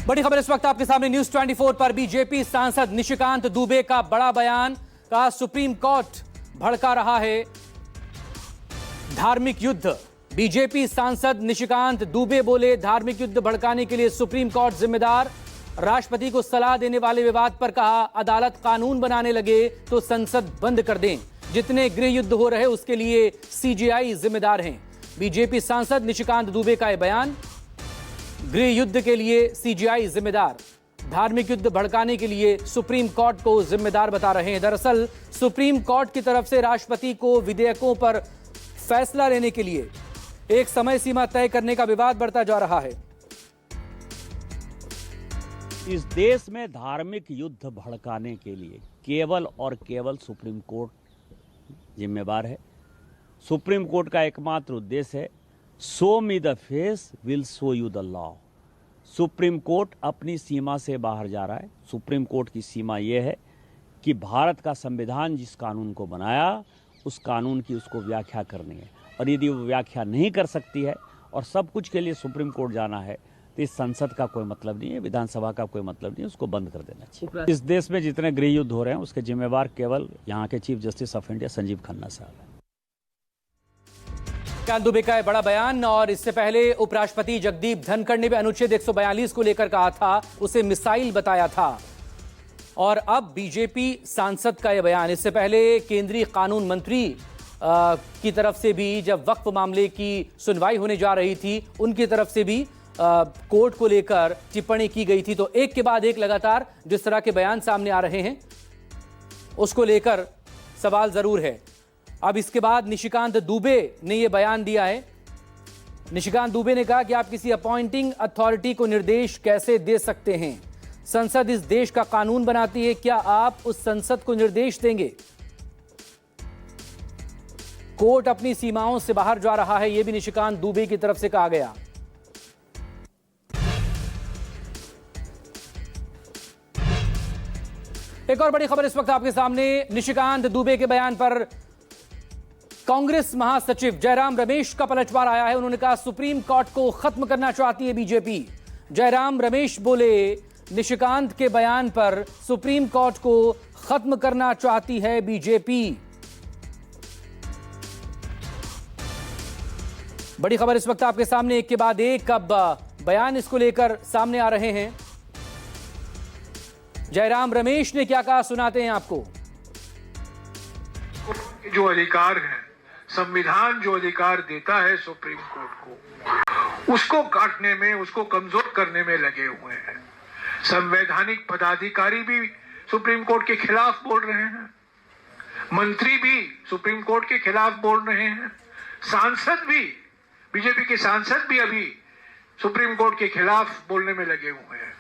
बड़ी खबर इस वक्त आपके सामने न्यूज 24 पर। बीजेपी सांसद निशिकांत दुबे का बड़ा बयान। कहा सुप्रीम कोर्ट भड़का रहा है धार्मिक युद्ध। बीजेपी सांसद निशिकांत दुबे बोले धार्मिक युद्ध भड़काने के लिए सुप्रीम कोर्ट जिम्मेदार। राष्ट्रपति को सलाह देने वाले विवाद पर कहा अदालत कानून बनाने लगे तो संसद बंद कर दें। जितने गृह युद्ध हो रहे उसके लिए सीजेआई जिम्मेदार हैं। बीजेपी सांसद निशिकांत दुबे का यह बयान। गृह युद्ध के लिए सीजेआई जिम्मेदार, धार्मिक युद्ध भड़काने के लिए सुप्रीम कोर्ट को जिम्मेदार बता रहे हैं। दरअसल सुप्रीम कोर्ट की तरफ से राष्ट्रपति को विधेयकों पर फैसला लेने के लिए एक समय सीमा तय करने का विवाद बढ़ता जा रहा है। इस देश में धार्मिक युद्ध भड़काने के लिए केवल और केवल सुप्रीम कोर्ट जिम्मेदार है। सुप्रीम कोर्ट का एकमात्र उद्देश्य है show me the face will show you the law. Supreme court अपनी सीमा से बाहर जा रहा है। सुप्रीम कोर्ट की सीमा यह है कि भारत का संविधान जिस कानून को बनाया उस कानून की उसको व्याख्या करनी है, और यदि वो व्याख्या नहीं कर सकती है और सब कुछ के लिए सुप्रीम कोर्ट जाना है तो इस संसद का कोई मतलब नहीं है, विधानसभा का कोई मतलब नहीं है, उसको बंद कर देना चाहिए। इस देश में जितने गृह युद्ध हो रहे हैं उसके जिम्मेवार केवल यहाँ के chief justice of India Sanjeev Khanna साहब हैं। निशिकांत दुबे का बड़ा बयान। और इससे पहले उपराष्ट्रपति जगदीप धनखड़ ने भी अनुच्छेद 142 को लेकर कहा था, उसे मिसाइल बताया था। और अब बीजेपी सांसद का यह बयान। इससे पहले केंद्रीय कानून मंत्री की तरफ से भी जब वक्फ मामले की सुनवाई होने जा रही थी, उनकी तरफ से भी कोर्ट को लेकर टिप्पणी की गई थी। तो एक के बाद एक लगातार जिस तरह के बयान सामने आ रहे हैं उसको लेकर सवाल जरूर है। अब इसके बाद निशिकांत दुबे ने यह बयान दिया है। निशिकांत दुबे ने कहा कि आप किसी अपॉइंटिंग अथॉरिटी को निर्देश कैसे दे सकते हैं? संसद इस देश का कानून बनाती है, क्या आप उस संसद को निर्देश देंगे? कोर्ट अपनी सीमाओं से बाहर जा रहा है, यह भी निशिकांत दुबे की तरफ से कहा गया। एक और बड़ी खबर इस वक्त आपके सामने। निशिकांत दुबे के बयान पर कांग्रेस महासचिव जयराम रमेश का पलटवार आया है। उन्होंने कहा सुप्रीम कोर्ट को खत्म करना चाहती है बीजेपी। जयराम रमेश बोले निशिकांत के बयान पर सुप्रीम कोर्ट को खत्म करना चाहती है बीजेपी। बड़ी खबर इस वक्त आपके सामने, एक के बाद एक अब बयान इसको लेकर सामने आ रहे हैं। जयराम रमेश ने क्या कहा सुनाते हैं आपको। जो अधिकार है, संविधान जो अधिकार देता है सुप्रीम कोर्ट को, उसको काटने में, उसको कमजोर करने में लगे हुए हैं। संवैधानिक पदाधिकारी भी सुप्रीम कोर्ट के खिलाफ बोल रहे हैं, मंत्री भी सुप्रीम कोर्ट के खिलाफ बोल रहे हैं, सांसद भी, बीजेपी के सांसद भी अभी सुप्रीम कोर्ट के खिलाफ बोलने में लगे हुए हैं।